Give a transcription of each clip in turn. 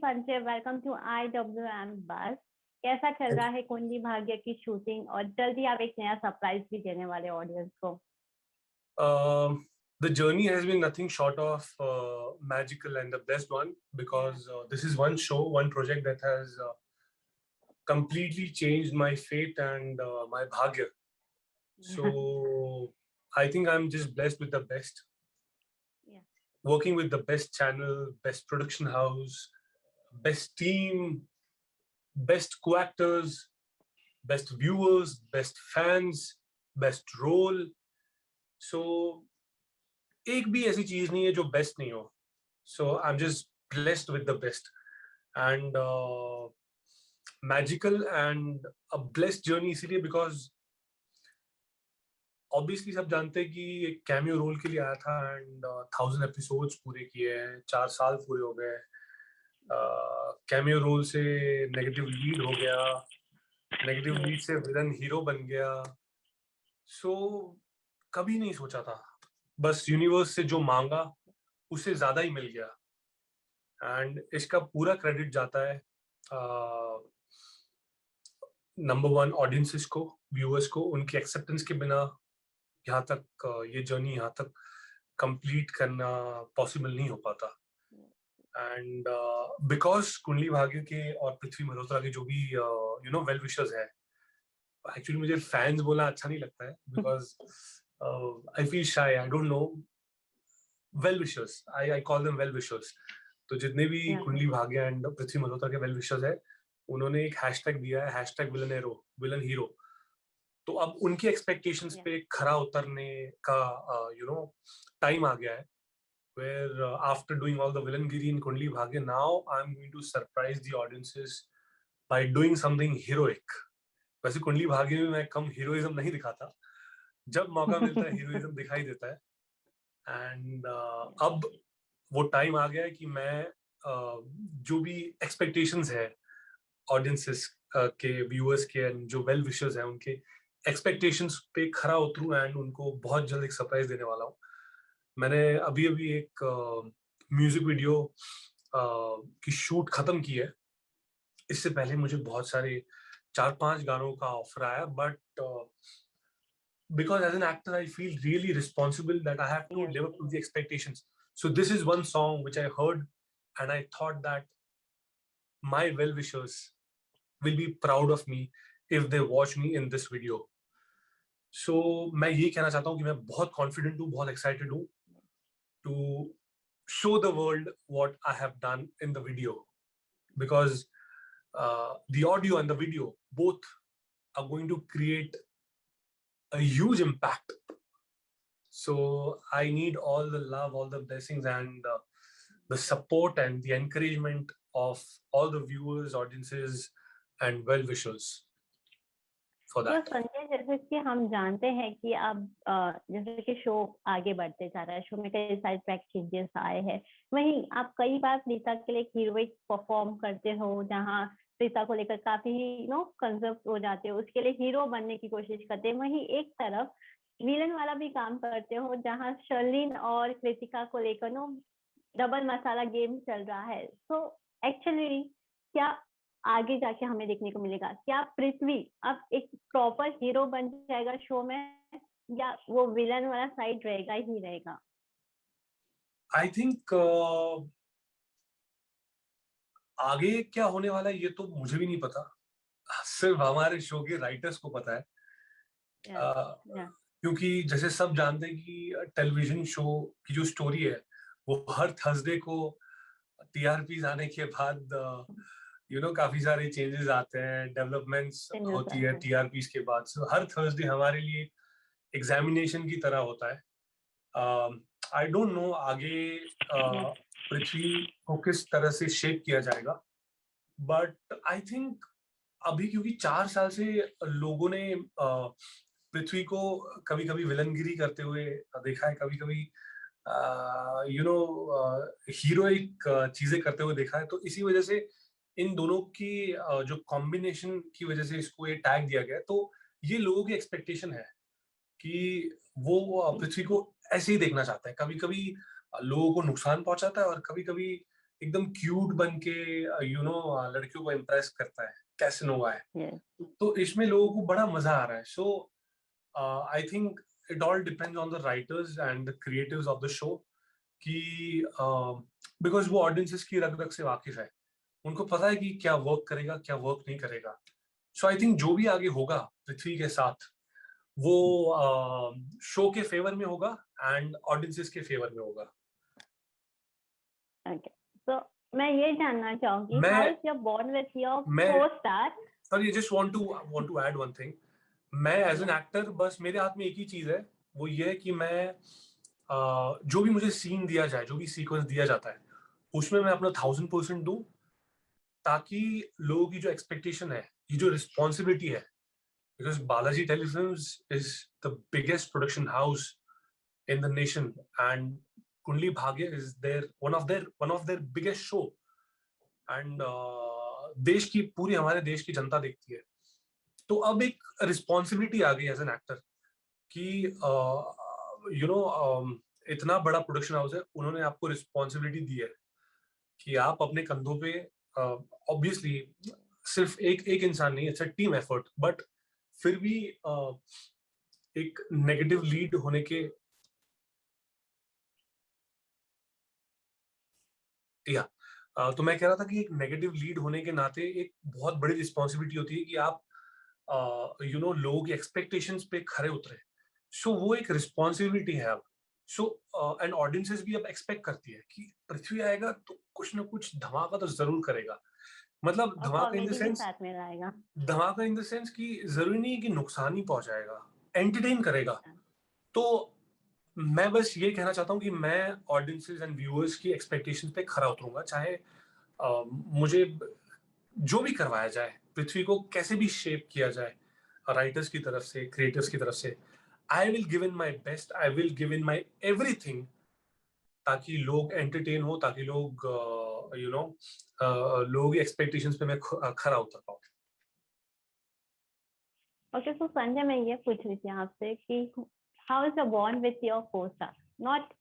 Sanjay, welcome to IWM बस। कैसा चल रहा है कुंडली भाग्य की शूटिंग? और जल्दी आप एक नया सरप्राइज भी देने वाले ऑडियंस को। The journey has been nothing short of magical and the best one, because this is one show, one project that has completely changed my fate and my bhagya. So I think I'm just blessed with the best. Yeah. Working with the best channel, best production house, best team, best co-actors, best viewers, best fans, best role. So एक भी ऐसी चीज नहीं है जो best नहीं हो. So I'm just blessed with the best and magical and a blessed journey इसीलिए because obviously सब जानते हैं कि एक कैमियो रोल के लिए आया था and 1000 एपिसोड्स पूरे किए हैं, 4 साल पूरे हो गए. कैमियो रोल से नेगेटिव लीड हो गया, नेगेटिव लीड से विलन हीरो बन गया. सो कभी नहीं सोचा था, बस यूनिवर्स से जो मांगा उससे ज्यादा ही मिल गया. एंड इसका पूरा क्रेडिट जाता है नंबर वन ऑडियंसेस को, व्यूअर्स को. उनकी एक्सेप्टेंस के बिना यहाँ तक ये जर्नी यहाँ तक कंप्लीट करना पॉसिबल नहीं हो पाता. एंड बिकॉज कुंडली भाग्य के और पृथ्वी मल्होत्रा के जो भी वेल विशर्स है, एक्चुअली मुझे फैंस बोलना अच्छा नहीं लगता है because I feel shy, I don't know. Well wishers, I call them well wishers. तो जितने भी कुंडली भाग्य एंड पृथ्वी मल्होत्रा के वेल विशर्स है, उन्होंने एक हैशटैग दिया है, हैशटैग विलन हीरो. तो अब उनकी एक्सपेक्टेशंस पे खरा उतरने का टाइम आ गया है. where after doing all the villaingiri in Kundli Bhagya, now I'm going to surprise the audiences by doing something heroic. वैसे कुंडली भाग्य में मैं कम हीरोइज्म नहीं दिखाता, जब मौका मिलता है हीरोइज्म दिखाई देता है. एंड अब वो टाइम आ गया है कि मैं जो भी एक्सपेक्टेशंस है ऑडियंसेस के, व्यूअर्स के एंड जो वेल विशर्स हैं, उनके एक्सपेक्टेशंस पे खरा उतरूं एंड उनको बहुत जल्द एक सरप्राइज देने वाला हूँ. मैंने अभी अभी एक म्यूजिक वीडियो की शूट खत्म की है. इससे पहले मुझे बहुत सारे 4-5 गानों का ऑफर आया, but because as an actor I feel really responsible that I have to live up to the expectations. So this is one song which I heard and I thought that my well-wishers will be proud of me if they watch me in this video. So मैं ये कहना चाहता हूँ कि मैं बहुत confident हूँ, बहुत excited हूँ to show the world what I have done in the video, because the audio and the video both are going to create a huge impact. So I need all the love, all the blessings and the support and the encouragement of all the viewers, audiences and well-wishers for तो that. Sanjay, जैसे कि हम जानते हैं कि अब जैसे कि शो आगे बढ़ते जा रहा है, शो में कई सारे ट्रैक चेंजेस आए हैं. वहीं आप कई बार प्रीता के लिए हीरोइक परफॉर्म करते हो, जहां प्रीता को लेकर काफी कंजर्व हो जाते हो, उसके लिए हीरो बनने की कोशिश करते हैं. वहीं एक तरफ विलन वाला भी काम करते हो, जहां शर्लिन और कृतिका को लेकर डबल मसाला गेम चल रहा है. तो एक्चुअली क्या आगे जाके हमें देखने को मिलेगा? क्या पृथ्वी अब एक प्रॉपर हीरो बन जाएगा शो में, या वो विलन वाला साइड रहेगा ही रहेगा? आई थिंक आगे क्या होने वाला है ये तो मुझे भी नहीं पता, सिर्फ हमारे शो के राइटर्स को पता है. क्योंकि जैसे सब जानते हैं कि टेलीविजन शो की जो स्टोरी है वो हर थर्सडे को टीआरपी आने के बाद काफी सारे चेंजेस आते हैं, डेवलपमेंट्स होती है टीआरपी के बाद. सो हर थर्सडे हमारे लिए एग्जामिनेशन की तरह होता है. आई डोंट नो आगे पृथ्वी को किस तरह से शेप किया जाएगा, बट आई थिंक अभी क्योंकि 4 साल से लोगों ने पृथ्वी को कभी कभी विलनगिरी करते हुए देखा है, कभी कभी हीरोइक चीजें करते हुए देखा है. तो इसी वजह से इन दोनों की जो कॉम्बिनेशन की वजह से इसको ये टैग दिया गया. तो ये लोगों की एक्सपेक्टेशन है कि वो पृथ्वी को ऐसे ही देखना चाहता है. कभी कभी लोगों को नुकसान पहुंचाता है और कभी कभी एकदम क्यूट बन के लड़कियों को इम्प्रेस करता है, कैसिनोवा है। yes. तो इसमें लोगों को बड़ा मजा आ रहा है। So I think it all depends on the writers and the creatives of the show कि बिकॉज वो ऑडियंसेस की रग रग से वाकिफ है, उनको पता है कि क्या वर्क करेगा क्या वर्क नहीं करेगा। सो आई थिंक जो भी आगे होगा पृथ्वी के साथ वो शो के फेवर में होगा एंड ऑडियंसेस के फेवर में होगा। Okay. So मैं ये जानना चाहूंगी, मैं how is your bond with your मैं co-star? Sorry, just want to add one thing. मैं एज एन एक्टर बस मेरे हाथ में एक ही चीज है, वो ये है कि मैं जो भी मुझे सीन दिया जाए, जो भी सीक्वेंस दिया जाता है, उसमें मैं अपना 1000% दूं, ताकि लोगों की जो एक्सपेक्टेशन है, ये जो रिस्पॉन्सिबिलिटी है, because Balaji telefilms is the biggest production house in the nation and Kundli Bhagya is one of their biggest show and देश की पूरी हमारे देश की जनता देखती है। तो अब एक रिस्पॉन्सिबिलिटी आ गई एज एन एक्टर कि इतना बड़ा प्रोडक्शन हाउस है, उन्होंने आपको रिस्पॉन्सिबिलिटी दी है कि आप अपने कंधों पे ऑब्वियसली सिर्फ एक इंसान नहीं, it's a team effort, but फिर भी एक नेगेटिव लीड होने के या तो मैं कह रहा था कि एक नेगेटिव लीड होने के नाते एक बहुत बड़ी रिस्पॉन्सिबिलिटी होती है कि आप लोगों की एक्सपेक्टेशंस पे खरे उतरे। सो वो एक रिस्पॉन्सिबिलिटी है अब। सो एंड ऑडियंसेस भी अब एक्सपेक्ट करती है कि पृथ्वी आएगा तो कुछ ना कुछ धमाका तो जरूर करेगा। मतलब और कॉमेडी भी साथ में लाएगा। धमाका इन द सेंस कि जरूरी नहीं कि नुकसान ही पहुंचाएगा, एंटरटेन करेगा। तो मैं बस ये कहना चाहता हूँ कि मैं ऑडियंसेस एंड व्यूअर्स की एक्सपेक्टेशंस पे खरा उतरूंगा, चाहे मुझे जो भी करवाया जाए, पृथ्वी को कैसे भी शेप किया जाए राइटर्स की तरफ से, क्रिएटर्स की तरफ से। I will give in my best, I will give in my everything, ताकि लोग एंटरटेन हो, ताकि लोग लोगों की एक्सपेक्टेशंस पे मैं खरा उतर पाऊँ। ओके, सो संजय, मैं ये पूछ रही थी आपसे कि how is your bond with your co-star? Not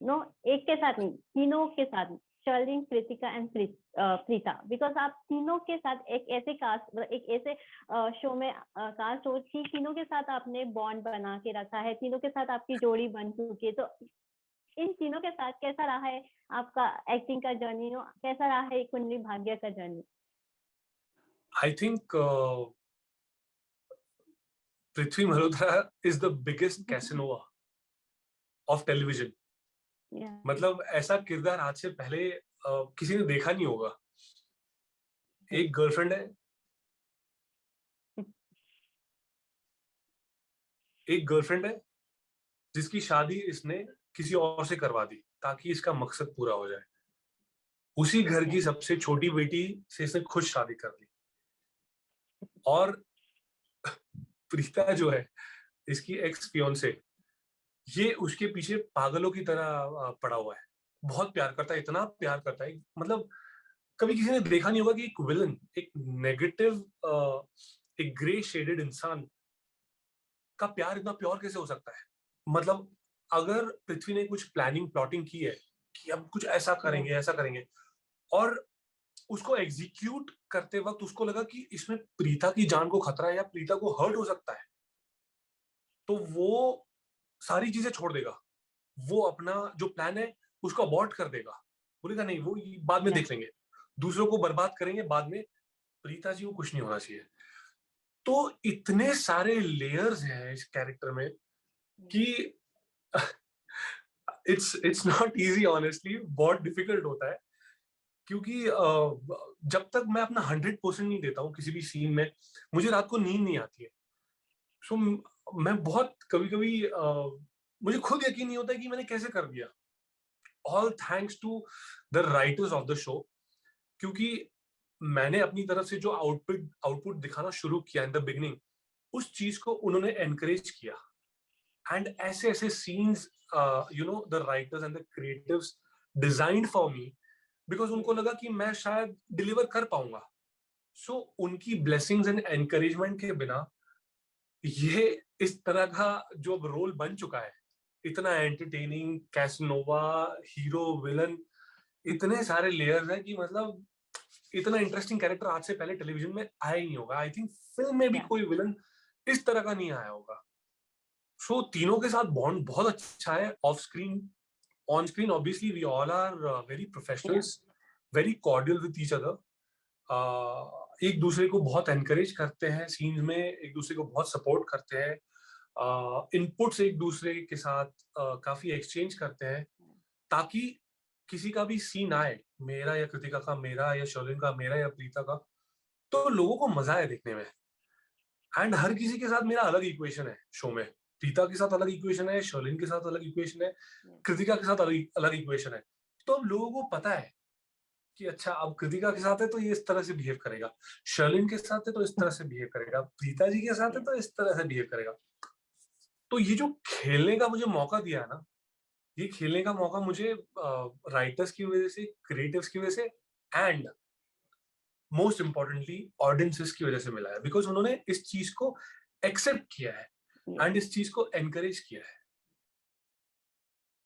know एक के साथ नहीं, तीनों के साथ, शर्लिन, कृतिका एंड प्रीता, बिकॉज आप तीनों के साथ एक ऐसे कास्ट, एक ऐसे शो में कास्ट हो कि तीनों के साथ आपने बॉन्ड बना के रखा है, तीनों के साथ आपकी जोड़ी बन चुकी है। तो इन तीनों के साथ कैसा रहा है आपका एक्टिंग का जर्नी? कैसा रहा है कुंडली भाग्य का journey? I think Prithvi Malhotra is the biggest Casanova of television. मतलब ऐसा किरदार आज से पहले किसी ने देखा नहीं होगा। एक गर्लफ्रेंड है, जिसकी शादी इसने किसी और से करवा दी ताकि इसका मकसद पूरा हो जाए। उसी घर की सबसे छोटी बेटी से इसने खुद शादी कर ली। और प्रीता जो है, इसकी एक्स फियोंसे, ये उसके पीछे पागलों की तरह पड़ा हुआ है। बहुत प्यार करता है, इतना प्यार करता है, मतलब कभी किसी ने देखा नहीं होगा कि एक विलन, एक नेगेटिव, एक ग्रे शेडेड इंसान का प्यार इतना प्योर कैसे हो सकता है। मतलब अगर पृथ्वी ने कुछ प्लानिंग प्लॉटिंग की है कि अब कुछ ऐसा करेंगे, ऐसा करेंगे, और उसको एग्जीक्यूट करते वक्त उसको लगा कि इसमें प्रीता की जान को खतरा है या प्रीता को हर्ट हो सकता है, तो वो सारी चीजें छोड़ देगा। वो अपना जो प्लान है उसको अबॉर्ट कर देगा, बोलेगा नहीं वो बाद में देख लेंगे, दूसरों को बर्बाद करेंगे बाद में, प्रीता जी को कुछ नहीं होना चाहिए। तो इतने सारे लेयर्स हैं इस कैरेक्टर में कि इट्स नॉट इजी, ऑनेस्टली बहुत डिफिकल्ट होता है। क्योंकि जब तक मैं अपना 100% नहीं देता हूँ किसी भी सीन में, मुझे रात को नींद नहीं आती है। सो मैं बहुत कभी कभी मुझे खुद यकीन नहीं होता है कि मैंने कैसे कर दिया। All thanks to the writers of the show, क्योंकि मैंने अपनी तरफ से जो आउटपुट दिखाना शुरू किया इन द बिगनिंग, उस चीज को उन्होंने एनकरेज किया। एंड ऐसे ऐसे scenes the writers and the creatives designed for me, because उनको लगा कि मैं शायद डिलीवर कर पाऊंगा। सो उनकी ब्लेसिंग्स एंड एनकरेजमेंट के बिना ये इस तरह का जो अब रोल बन चुका है, इतना एंटरटेनिंग कैसनोवा हीरो विलन, इतने सारे लेयर्स हैं कि मतलब इतना इंटरेस्टिंग कैरेक्टर आज से पहले टेलीविजन में आया ही नहीं होगा। आई थिंक फिल्म में भी Yeah. कोई विलन इस तरह का नहीं आया होगा। सो तीनों के साथ बॉन्ड बहुत अच्छा है, off screen, on screen obviously we all are very professionals, very cordial with each other. एक दूसरे को बहुत एनकरेज करते हैं सीन्स में, एक दूसरे को बहुत सपोर्ट करते हैं, इनपुट्स एक दूसरे के साथ काफी एक्सचेंज करते हैं, ताकि किसी का भी सीन आए, मेरा या कृतिका का, मेरा या शर्लिन का, मेरा या प्रीता का, तो लोगों को मजा आए देखने में। एंड हर किसी के साथ मेरा अलग इक्वेशन है शो में। प्रीता के साथ अलग इक्वेशन है, शर्लिन के साथ अलग इक्वेशन है, कृतिका के साथ अलग अलग इक्वेशन है। तो अब लोगों को पता है कि अच्छा अब कृतिका के साथ है तो ये इस तरह से बिहेव करेगा, शर्लिन के साथ है तो इस तरह से बिहेव करेगा, प्रीता जी के साथ है तो इस तरह से बिहेव करेगा। तो ये जो खेलने का मुझे मौका दिया है ना, ये खेलने का मौका मुझे राइटर्स की वजह से, क्रिएटिव्स की वजह से, एंड मोस्ट इम्पोर्टेंटली ऑडियंसेस की वजह से मिला है, बिकॉज उन्होंने इस चीज को एक्सेप्ट किया है एंड इस चीज को एनकरेज किया है।